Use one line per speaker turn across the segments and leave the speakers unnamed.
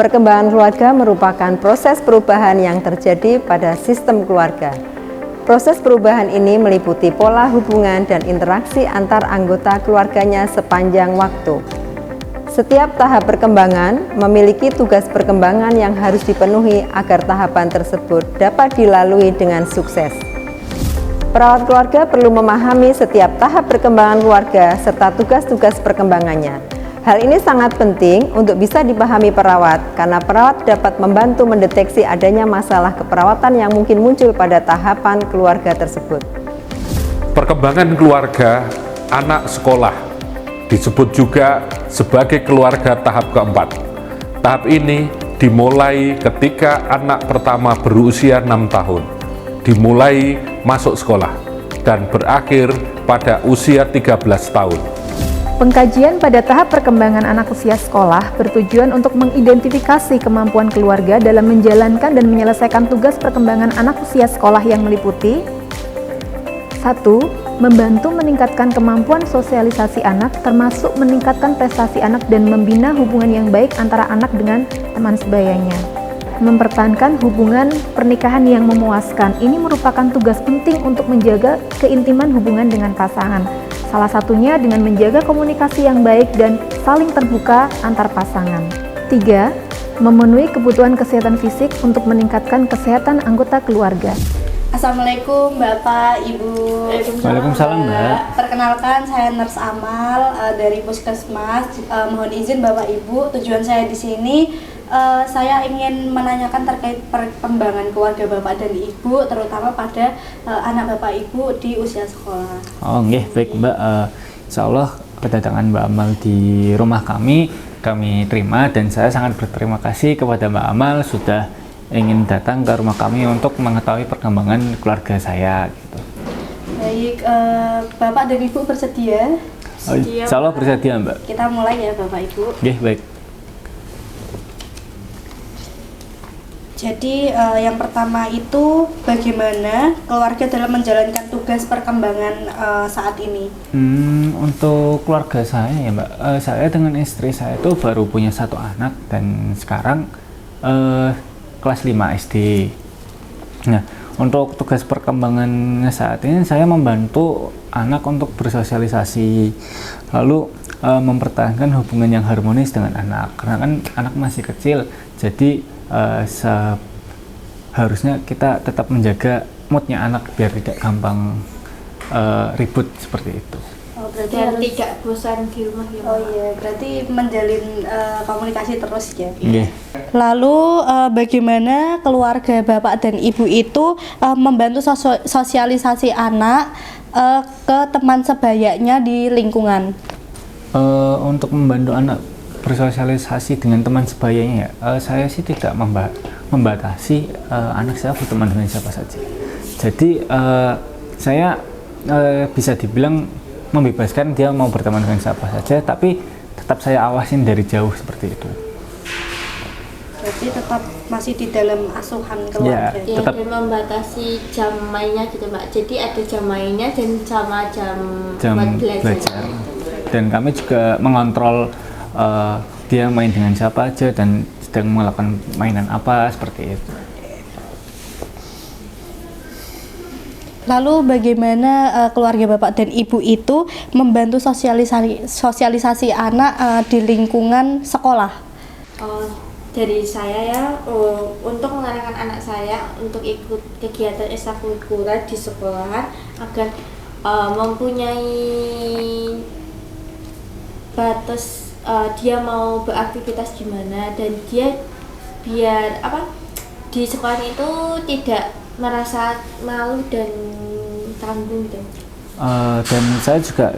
Perkembangan keluarga merupakan proses perubahan yang terjadi pada sistem keluarga. Proses perubahan ini meliputi pola hubungan dan interaksi antar anggota keluarganya sepanjang waktu. Setiap tahap perkembangan memiliki tugas perkembangan yang harus dipenuhi agar tahapan tersebut dapat dilalui dengan sukses. Perawat keluarga perlu memahami setiap tahap perkembangan keluarga serta tugas-tugas perkembangannya. Hal ini sangat penting untuk bisa dipahami perawat, karena perawat dapat membantu mendeteksi adanya masalah keperawatan yang mungkin muncul pada tahapan keluarga tersebut.
Perkembangan keluarga anak sekolah disebut juga sebagai keluarga tahap keempat. Tahap ini dimulai ketika anak pertama berusia 6 tahun, dimulai masuk sekolah, dan berakhir pada usia 13 tahun.
Pengkajian pada tahap perkembangan anak usia sekolah bertujuan untuk mengidentifikasi kemampuan keluarga dalam menjalankan dan menyelesaikan tugas perkembangan anak usia sekolah yang meliputi 1. Membantu meningkatkan kemampuan sosialisasi anak, termasuk meningkatkan prestasi anak dan membina hubungan yang baik antara anak dengan teman sebayanya. Mempertahankan hubungan pernikahan yang memuaskan. Ini merupakan tugas penting untuk menjaga keintiman hubungan dengan pasangan. Salah satunya dengan menjaga komunikasi yang baik dan saling terbuka antar pasangan. 3. Memenuhi kebutuhan kesehatan fisik untuk meningkatkan kesehatan anggota keluarga.
Assalamualaikum Bapak, Ibu.
Waalaikumsalam Mbak.
Perkenalkan, saya Nurse Amal dari Puskesmas. Mohon izin Bapak Ibu, tujuan saya di sini saya ingin menanyakan terkait perkembangan keluarga Bapak dan Ibu, terutama pada anak Bapak Ibu di usia sekolah.
Oh nggih, baik Mbak. Insya Allah kedatangan Mbak Amal di rumah kami terima, dan saya sangat berterima kasih kepada Mbak Amal sudah ingin datang ke rumah kami untuk mengetahui perkembangan keluarga saya. Gitu.
Baik, Bapak dan Ibu bersedia?
Insya Allah bersedia Mbak.
Kita mulai ya Bapak Ibu.
Nggih, baik.
Jadi yang pertama itu bagaimana keluarga dalam menjalankan tugas perkembangan saat ini?
Untuk keluarga saya ya Mbak, saya dengan istri saya itu baru punya 1 anak dan sekarang kelas 5 SD. Nah, untuk tugas perkembangan saat ini saya membantu anak untuk bersosialisasi, lalu mempertahankan hubungan yang harmonis dengan anak, karena kan anak masih kecil, jadi seharusnya kita tetap menjaga moodnya anak biar tidak gampang ribut seperti itu.
Oh, berarti
dan
harus
tidak bosan di rumah ya.
Oh iya, berarti menjalin komunikasi terus ya.
Yeah.
Lalu bagaimana keluarga Bapak dan Ibu itu membantu sosialisasi anak ke teman sebayanya di lingkungan?
Untuk membantu anak bersosialisasi dengan teman sebayanya ya, saya sih tidak membatasi anak saya berteman dengan siapa saja. Jadi saya bisa dibilang membebaskan dia mau berteman dengan siapa saja, tapi tetap saya awasin dari jauh seperti itu.
Jadi tetap masih di dalam asuhan keluarga.
Ya,
tetap
dan membatasi jam mainnya gitu Mbak. Jadi ada jam mainnya dan sama jam buat belajar.
Dan kami juga mengontrol dia main dengan siapa aja dan sedang melakukan mainan apa seperti itu.
Lalu bagaimana keluarga Bapak dan Ibu itu membantu sosialisasi anak di lingkungan sekolah?
Dari saya ya, untuk mengarahkan anak saya untuk ikut kegiatan ekstrakurikuler di sekolahan agar mempunyai batas dia mau beraktivitas gimana, dan dia biar di sekolah itu tidak merasa malu dan tanggung gitu.
Dan saya juga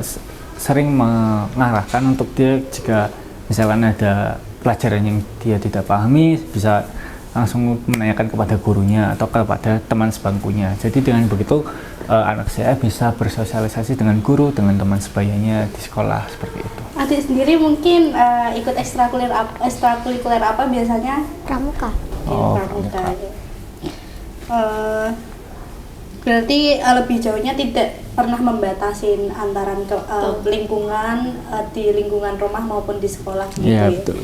sering mengarahkan untuk dia, jika misalkan ada pelajaran yang dia tidak pahami, bisa langsung menanyakan kepada gurunya atau kepada teman sebangkunya. Jadi dengan begitu anak saya bisa bersosialisasi dengan guru, dengan teman sebayanya di sekolah seperti itu.
Adik sendiri mungkin ikut ekstrakurikuler apa biasanya?
Pramuka.
Pramuka. Berarti lebih jauhnya tidak pernah membatasin antara lingkungan di lingkungan rumah maupun di sekolah gitu ya?
Betul.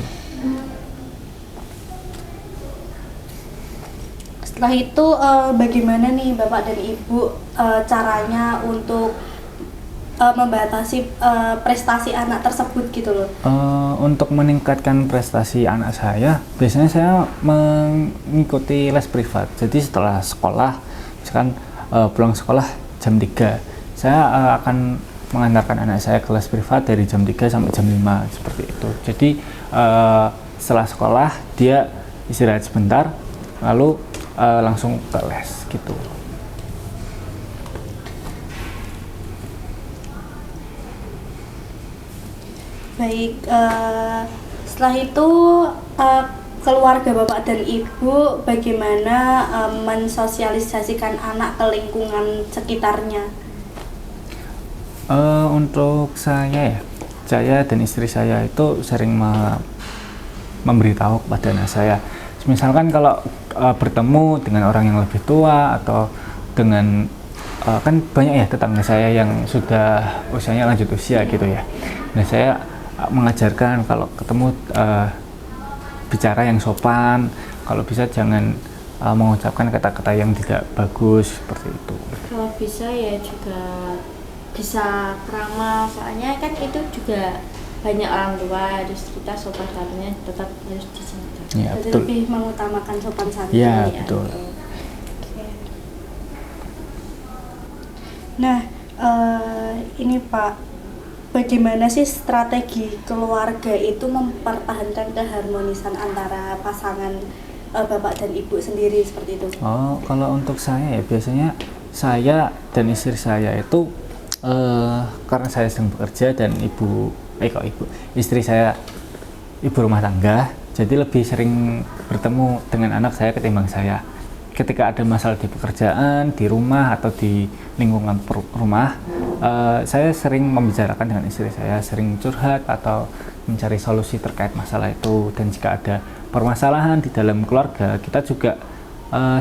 Setelah itu bagaimana nih Bapak dan Ibu caranya untuk membatasi prestasi anak tersebut gitu loh?
Untuk meningkatkan prestasi anak saya, biasanya saya mengikuti les privat. Jadi setelah sekolah, misalkan pulang sekolah jam 3, saya akan mengantarkan anak saya ke les privat dari jam 3 sampai jam 5, seperti itu. Jadi setelah sekolah dia istirahat sebentar, lalu langsung ke les gitu.
Baik, setelah itu keluarga Bapak dan Ibu bagaimana mensosialisasikan anak ke lingkungan sekitarnya?
Untuk saya dan istri saya itu sering memberitahu kepada anak saya. Misalkan kalau bertemu dengan orang yang lebih tua atau dengan kan banyak ya tetangga saya yang sudah usianya lanjut usia gitu ya. Nah saya mengajarkan kalau ketemu bicara yang sopan, kalau bisa jangan mengucapkan kata-kata yang tidak bagus seperti itu.
Kalau bisa ya juga bisa krama, soalnya kan itu juga banyak orang tua, terus kita sopan santunnya tetap harus dijaga.
Ya,
Jadi
betul.
lebih mengutamakan sopan santun
Ya,
ya.
betul.
Oke. Nah, ini Pak, bagaimana sih strategi keluarga itu mempertahankan keharmonisan antara pasangan Bapak dan Ibu sendiri seperti itu?
Oh, kalau untuk saya ya biasanya saya dan istri saya itu karena saya sedang bekerja dan istri saya ibu rumah tangga, jadi lebih sering bertemu dengan anak saya ketimbang saya. Ketika ada masalah di pekerjaan, di rumah atau di lingkungan rumah, saya sering membicarakan dengan istri saya, sering curhat atau mencari solusi terkait masalah itu. Dan jika ada permasalahan di dalam keluarga, kita juga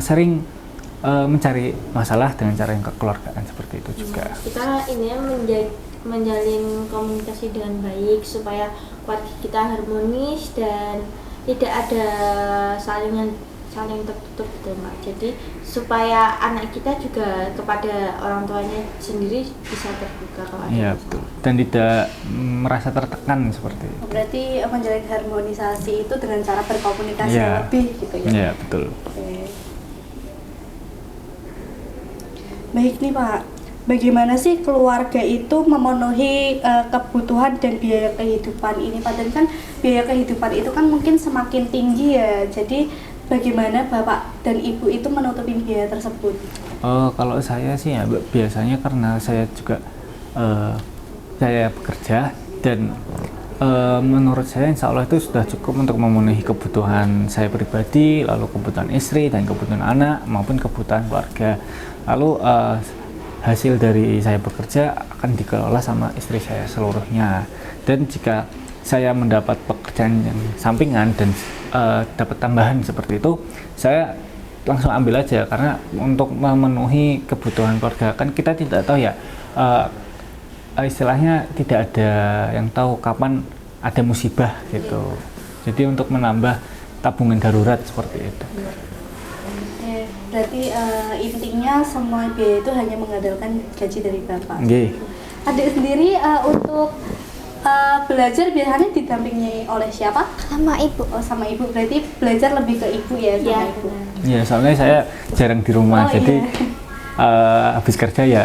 sering mencari masalah dengan cara yang kekeluargaan seperti itu juga.
Kita ini menjalin komunikasi dengan baik supaya keluarga kita harmonis dan tidak ada saling tertutup gitu Mbak. Jadi supaya anak kita juga kepada orang tuanya sendiri bisa terbuka kalau ada
Iya
masalah.
betul. Dan tidak merasa tertekan seperti itu.
Berarti menjalin harmonisasi itu dengan cara berkomunikasi
Iya.
lebih gitu ya?
Iya betul.
Oke. Baik nih Pak, bagaimana sih keluarga itu memenuhi kebutuhan dan biaya kehidupan ini Pak? Dan kan biaya kehidupan itu kan mungkin semakin tinggi ya, jadi bagaimana Bapak dan Ibu itu menutupi biaya tersebut?
Kalau saya sih ya biasanya karena saya juga saya bekerja dan menurut saya insya Allah itu sudah cukup untuk memenuhi kebutuhan saya pribadi, lalu kebutuhan istri dan kebutuhan anak maupun kebutuhan keluarga. Lalu hasil dari saya bekerja akan dikelola sama istri saya seluruhnya. Dan jika saya mendapat pekerjaan yang sampingan dan dapat tambahan seperti itu, saya langsung ambil aja, karena untuk memenuhi kebutuhan keluarga kan kita tidak tahu ya, istilahnya tidak ada yang tahu kapan ada musibah gitu. Jadi untuk menambah tabungan darurat seperti itu.
Berarti intinya semua biaya itu hanya mengandalkan gaji dari Bapak.
Nggih.
Adik sendiri untuk belajar biasanya didampingi oleh siapa?
Sama ibu.
Oh, sama ibu. Berarti belajar lebih ke ibu ya sama
Iya,
ibu.
benar.
Ya soalnya saya jarang di rumah,
Oh,
jadi
iya.
habis kerja ya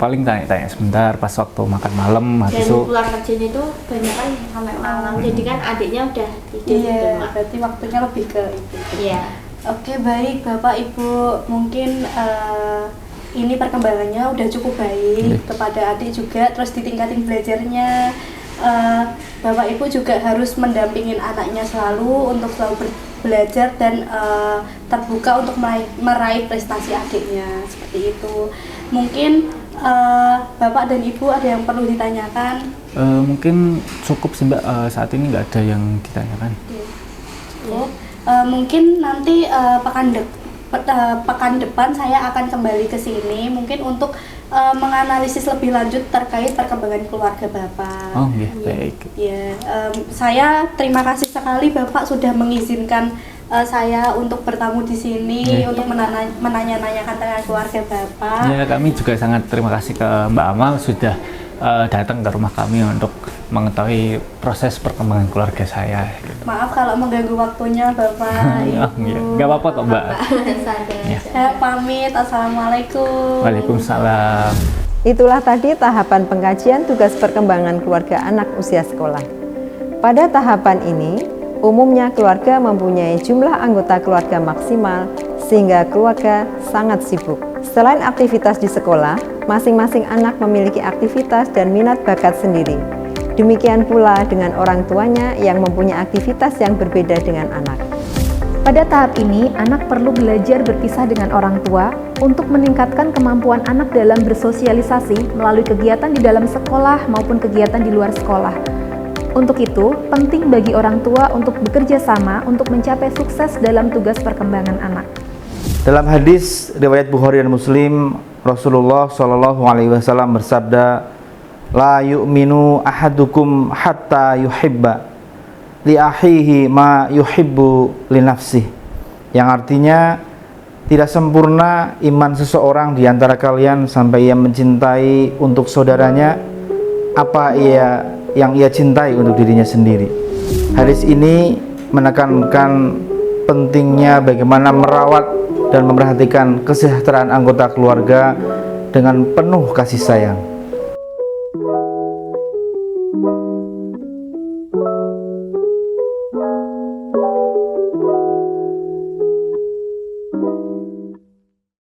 paling tanya-tanya sebentar pas waktu makan malam,
Dan
habis itu
pulang kerjanya itu banyak kan sampai malam, jadi kan adiknya udah tidur
Iya,
gitu Mbak.
berarti waktunya lebih ke ibu.
Iya.
Oke, baik Bapak Ibu, mungkin ini perkembangannya udah cukup baik kepada adik juga, terus ditingkatin belajarnya. Bapak Ibu juga harus mendampingin anaknya selalu untuk selalu belajar dan terbuka untuk meraih prestasi adiknya, seperti itu. Mungkin Bapak dan Ibu ada yang perlu ditanyakan?
mungkin cukup sih Mbak, saat ini nggak ada yang ditanyakan.
Cukup. Mungkin nanti pekan depan saya akan kembali ke sini mungkin untuk menganalisis lebih lanjut terkait perkembangan keluarga Bapak.
Oh iya, baik.
Ya, saya terima kasih sekali sekali Bapak sudah mengizinkan saya untuk bertamu di sini untuk menanya-nanyakan tentang keluarga Bapak.
Ya, kami juga sangat terima kasih ke Mbak Amal sudah datang ke rumah kami untuk mengetahui proses perkembangan keluarga saya.
Maaf kalau mengganggu waktunya Bapak, Ibu.
Nggak apa-apa kok Mbak.
Ya.
Saya pamit. Assalamualaikum.
Waalaikumsalam.
Itulah tadi tahapan pengkajian tugas perkembangan keluarga anak usia sekolah. Pada tahapan ini, umumnya keluarga mempunyai jumlah anggota keluarga maksimal sehingga keluarga sangat sibuk. Selain aktivitas di sekolah, masing-masing anak memiliki aktivitas dan minat bakat sendiri. Demikian pula dengan orang tuanya yang mempunyai aktivitas yang berbeda dengan anak.
Pada tahap ini, anak perlu belajar berpisah dengan orang tua untuk meningkatkan kemampuan anak dalam bersosialisasi melalui kegiatan di dalam sekolah maupun kegiatan di luar sekolah. Untuk itu, penting bagi orang tua untuk bekerja sama untuk mencapai sukses dalam tugas perkembangan anak.
Dalam hadis riwayat Bukhari dan Muslim, Rasulullah Shallallahu Alaihi Wasallam bersabda, "La yu'minu ahadukum hatta yuhibba li akhihi ma yuhibbu li nafsih." Yang artinya, tidak sempurna iman seseorang di antara kalian sampai ia mencintai untuk saudaranya apa yang ia cintai untuk dirinya sendiri. Hadis ini menekankan pentingnya bagaimana merawat dan memperhatikan kesejahteraan anggota keluarga dengan penuh kasih sayang.